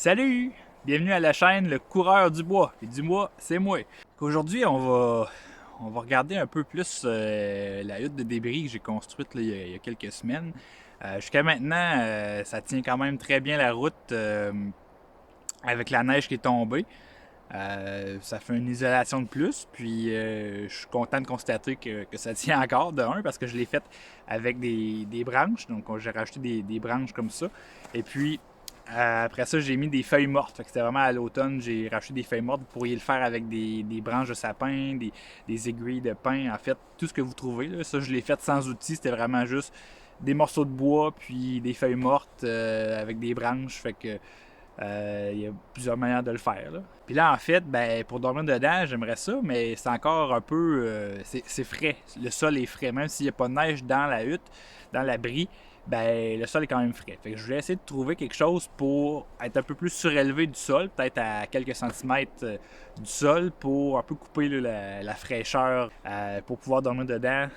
Salut! Bienvenue à la chaîne Le Coureur du Bois. Et du bois, c'est moi. Aujourd'hui, on va regarder un peu plus la hutte de débris que j'ai construite là, il y a quelques semaines. Jusqu'à maintenant, ça tient quand même très bien la route avec la neige qui est tombée. Ça fait une isolation de plus, puis je suis content de constater que ça tient encore de un parce que je l'ai fait avec des branches, donc j'ai rajouté des branches comme ça. Et puis après ça, j'ai mis des feuilles mortes. Fait que c'était vraiment à l'automne, j'ai rajouté des feuilles mortes. Vous pourriez le faire avec des branches de sapin, des aiguilles de pin, en fait, tout ce que vous trouvez. Là. Ça, je l'ai fait sans outils, c'était vraiment juste des morceaux de bois, puis des feuilles mortes avec des branches. Fait que il y a plusieurs manières de le faire. Là. Puis là, en fait, ben, pour dormir dedans, j'aimerais ça, mais c'est encore un peu. C'est frais. Le sol est frais. Même s'il n'y a pas de neige dans la hutte, dans l'abri, ben, le sol est quand même frais. Fait que je voulais essayer de trouver quelque chose pour être un peu plus surélevé du sol, peut-être à quelques centimètres du sol, pour un peu couper là, la fraîcheur, pour pouvoir dormir dedans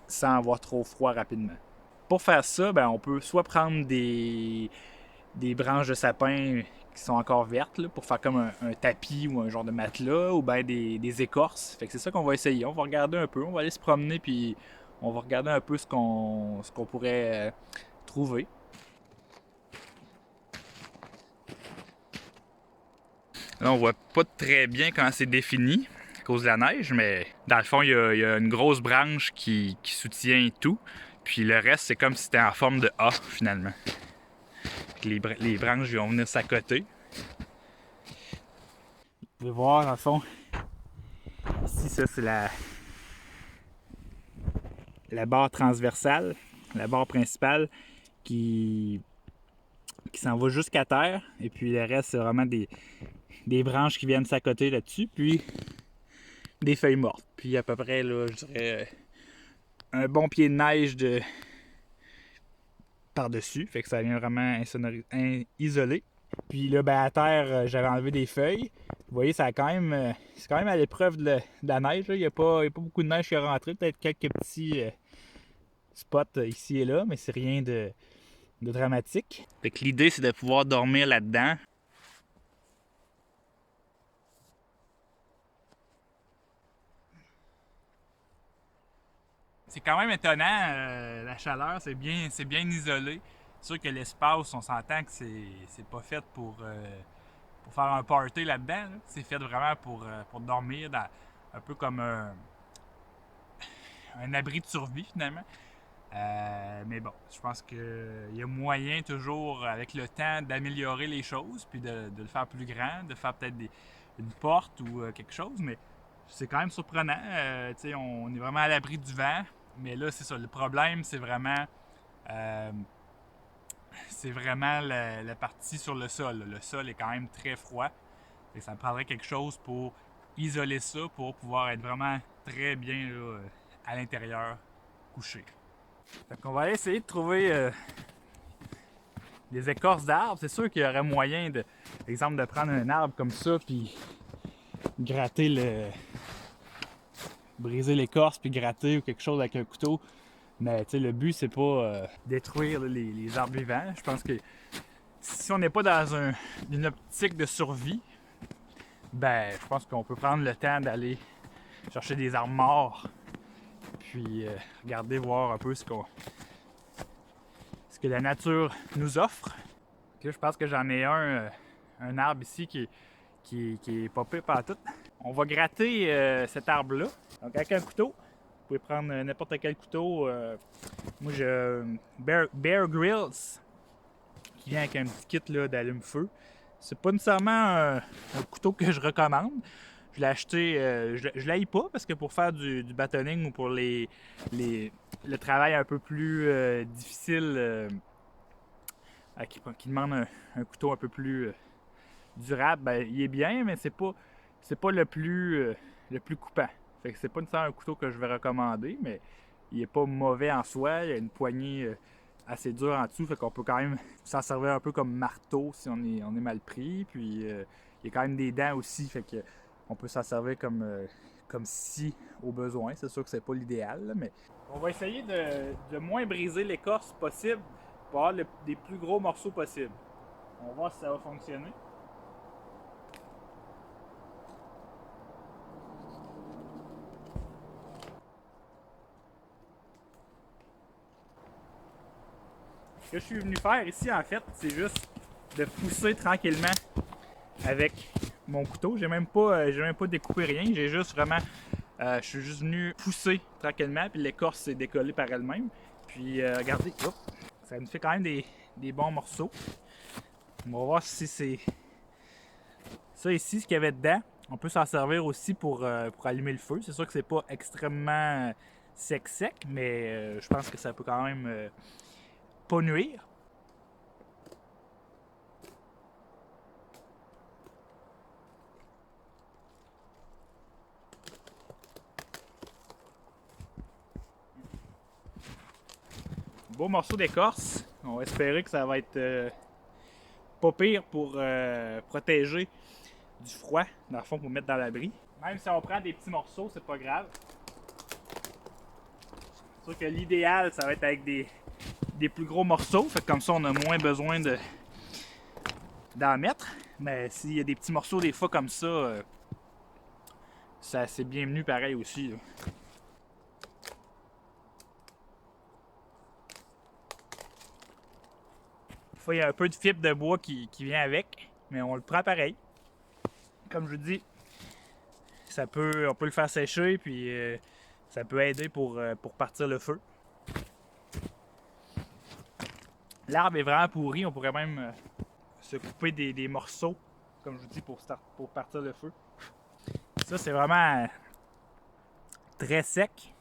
sans avoir trop froid rapidement. Pour faire ça, ben, on peut soit prendre des branches de sapin qui sont encore vertes là, pour faire comme un tapis ou un genre de matelas ou bien des écorces. Fait que c'est ça qu'on va essayer. On va regarder un peu, on va aller se promener puis on va regarder un peu ce qu'on pourrait trouver. Là, on voit pas très bien comment c'est défini à cause de la neige, mais dans le fond, il y a une grosse branche qui soutient tout. Puis le reste, c'est comme si c'était en forme de A finalement. Les branches vont venir s'accoter. Vous pouvez voir, dans le fond, ici, ça, c'est la barre transversale, la barre principale qui s'en va jusqu'à terre. Et puis le reste, c'est vraiment des branches qui viennent s'accoter là-dessus. Puis des feuilles mortes. Puis à peu près, là, je dirais, un bon pied de neige par-dessus. Fait que ça vient vraiment isolé. Puis là, ben, à terre, j'avais enlevé des feuilles. Vous voyez, ça a quand même, c'est quand même à l'épreuve de la neige. Là. Il n'y a pas beaucoup de neige qui est rentrée. Peut-être quelques petits spots ici et là, mais c'est rien de dramatique. Fait que l'idée, c'est de pouvoir dormir là-dedans. C'est quand même étonnant, la chaleur, c'est bien isolé. C'est sûr que l'espace, on s'entend que c'est pas fait pour faire un party là-dedans. Là. C'est fait vraiment pour dormir, un peu comme un abri de survie finalement. Mais bon, je pense qu'il y a moyen toujours, avec le temps, d'améliorer les choses, puis de le faire plus grand, de faire peut-être une porte ou quelque chose, mais c'est quand même surprenant. On est vraiment à l'abri du vent, mais là, c'est ça. Le problème, euh, c'est vraiment la partie sur le sol. Là. Le sol est quand même très froid, et ça me prendrait quelque chose pour isoler ça, pour pouvoir être vraiment très bien là, à l'intérieur, couché. Fait qu'on va aller essayer de trouver des écorces d'arbres. C'est sûr qu'il y aurait moyen, exemple, de prendre un arbre comme ça, puis gratter briser l'écorce, puis gratter ou quelque chose avec un couteau. Mais le but, c'est pas détruire là, les arbres vivants. Je pense que si on n'est pas dans une optique de survie, ben, je pense qu'on peut prendre le temps d'aller chercher des arbres morts, puis regarder, voir un peu ce que la nature nous offre. Là, je pense que j'en ai un arbre ici qui est pas pire par tout. On va gratter cet arbre-là. Donc avec un couteau, vous pouvez prendre n'importe quel couteau. Moi j'ai Bear Grylls qui vient avec un petit kit là, d'allume-feu. C'est pas nécessairement un couteau que je recommande. Je l'ai acheté, je l'haïs pas parce que pour faire du bâtonning ou pour le travail un peu plus difficile, qui demande un couteau un peu plus durable, ben, il est bien, mais c'est pas le plus coupant. Fait que c'est pas nécessairement un couteau que je vais recommander, mais il est pas mauvais en soi. Il y a une poignée assez dure en dessous, fait qu'on peut quand même s'en servir un peu comme marteau si on est mal pris. Puis il y a quand même des dents aussi, fait que on peut s'en servir comme si au besoin. C'est sûr que c'est pas l'idéal, là, mais on va essayer de moins briser l'écorce possible pour avoir des plus gros morceaux possibles. On va voir si ça va fonctionner. Ce que je suis venu faire ici, en fait, c'est juste de pousser tranquillement avec mon couteau. J'ai même pas découpé rien. J'ai juste vraiment... je suis juste venu pousser tranquillement, puis l'écorce s'est décollée par elle-même. Puis regardez, hop, ça me fait quand même des bons morceaux. On va voir si c'est... Ça ici, ce qu'il y avait dedans, on peut s'en servir aussi pour allumer le feu. C'est sûr que c'est pas extrêmement sec, mais je pense que ça peut quand même pas nuire. Beau morceau d'écorce. On va espérer que ça va être pas pire pour protéger du froid, dans le fond, pour mettre dans l'abri. Même si on prend des petits morceaux, c'est pas grave. C'est sûr que l'idéal, ça va être avec des plus gros morceaux. Fait que comme ça, on a moins besoin d'en mettre. Mais s'il y a des petits morceaux des fois comme ça, ça c'est bienvenu pareil aussi, là. Des fois, il y a un peu de fibre de bois qui vient avec, mais on le prend pareil. Comme je vous dis, on peut le faire sécher, puis ça peut aider pour partir le feu. L'arbre est vraiment pourri, on pourrait même se couper des morceaux, comme je vous dis, pour partir le feu. Ça, c'est vraiment très sec.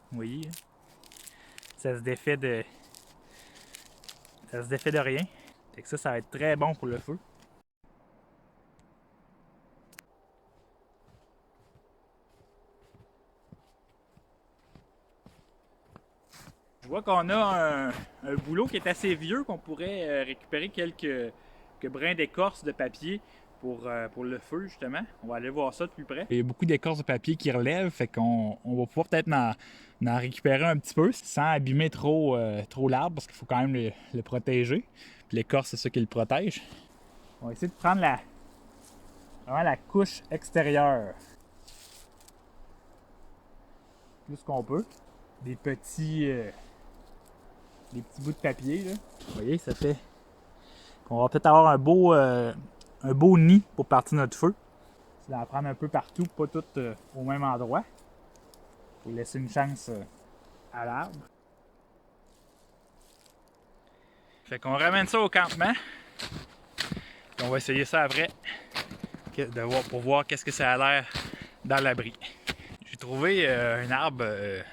Vous voyez, ça se défait de rien. Fait que ça va être très bon pour le feu. Je vois qu'on a un boulot qui est assez vieux, qu'on pourrait récupérer quelques brins d'écorce de papier pour le feu, justement. On va aller voir ça de plus près. Il y a beaucoup d'écorce de papier qui relève, fait qu'on va pouvoir peut-être en récupérer un petit peu sans abîmer trop l'arbre, parce qu'il faut quand même le protéger. Puis l'écorce, c'est ça qui le protège. On va essayer de prendre vraiment la couche extérieure. Plus qu'on peut. Des petits bouts de papier, là. Vous voyez, ça fait qu'on va peut-être avoir un beau nid pour partir notre feu. C'est d'en prendre un peu partout, pas tout au même endroit. Pour laisser une chance à l'arbre. Fait qu'on ramène ça au campement. Puis on va essayer ça après pour voir qu'est-ce que ça a l'air dans l'abri. J'ai trouvé un arbre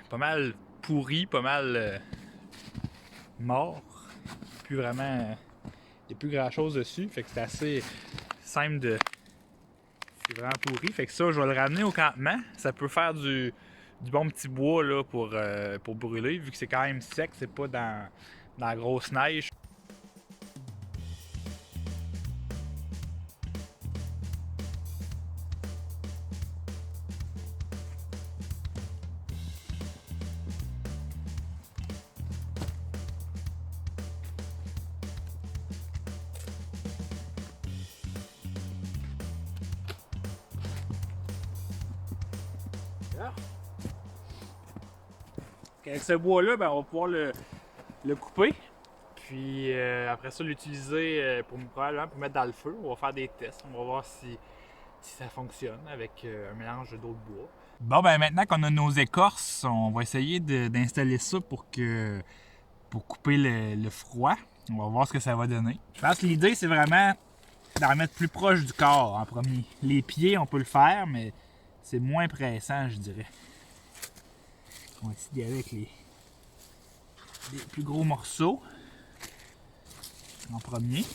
pas mal pourri, pas mal mort. Il n'y a plus grand chose dessus. Fait que c'est assez simple de. C'est vraiment pourri. Fait que ça, je vais le ramener au campement. Ça peut faire du bon petit bois là, pour brûler, vu que c'est quand même sec, c'est pas dans la grosse neige. Avec ce bois-là, ben, on va pouvoir le couper. Puis après ça, l'utiliser probablement pour mettre dans le feu. On va faire des tests. On va voir si ça fonctionne avec un mélange d'autres bois. Bon, ben maintenant qu'on a nos écorces, on va essayer d'installer ça pour couper le froid. On va voir ce que ça va donner. Je pense que l'idée, c'est vraiment d'en mettre plus proche du corps en premier. Les pieds, on peut le faire, mais c'est moins pressant, je dirais. On va essayer d'y aller avec les plus gros morceaux en premier.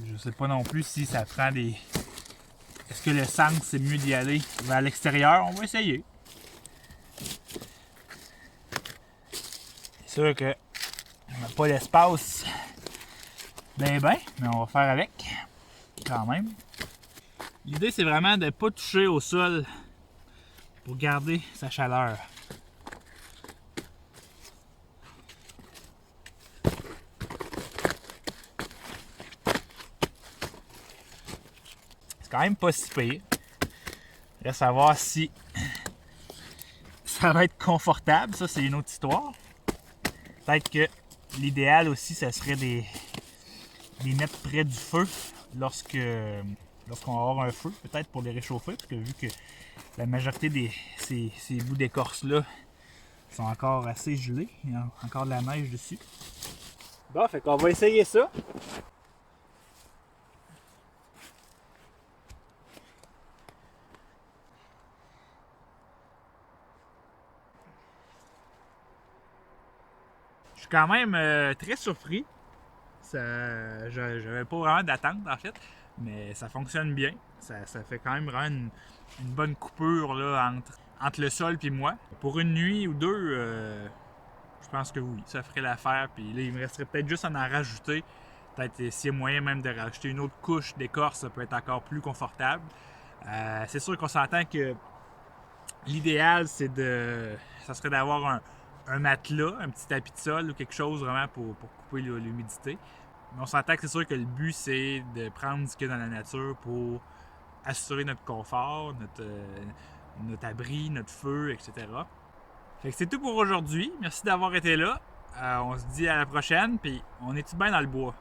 Je sais pas non plus si ça prend des... Est-ce que le sens, c'est mieux d'y aller vers l'extérieur? On va essayer. C'est sûr que on n'a pas l'espace ben, mais on va faire avec quand même. L'idée, c'est vraiment de ne pas toucher au sol pour garder sa chaleur. quand même pas si pire. Reste à voir si ça va être confortable. Ça, c'est une autre histoire. Peut-être que l'idéal aussi, ça serait des mettre près du feu lorsqu'on va avoir un feu, peut-être pour les réchauffer, parce que vu que la majorité de ces bouts d'écorce-là sont encore assez gelés, il y a encore de la neige dessus. Bon, fait qu'on va essayer ça. Je suis quand même très surpris. J'avais pas vraiment d'attente en fait, mais ça fonctionne bien. Ça fait quand même vraiment une bonne coupure là, entre le sol et moi. Pour une nuit ou deux, je pense que oui, ça ferait l'affaire. Puis là, il me resterait peut-être juste à en rajouter. Peut-être s'il y a moyen même de rajouter une autre couche d'écorce, ça peut être encore plus confortable. C'est sûr qu'on s'entend que l'idéal, ça serait d'avoir un matelas, un petit tapis de sol ou quelque chose vraiment pour couper l'humidité. Mais on s'entend que c'est sûr que le but, c'est de prendre ce qu'il y a dans la nature pour assurer notre confort, notre abri, notre feu, etc. Fait que c'est tout pour aujourd'hui. Merci d'avoir été là. On se dit à la prochaine, puis on est tout bien dans le bois.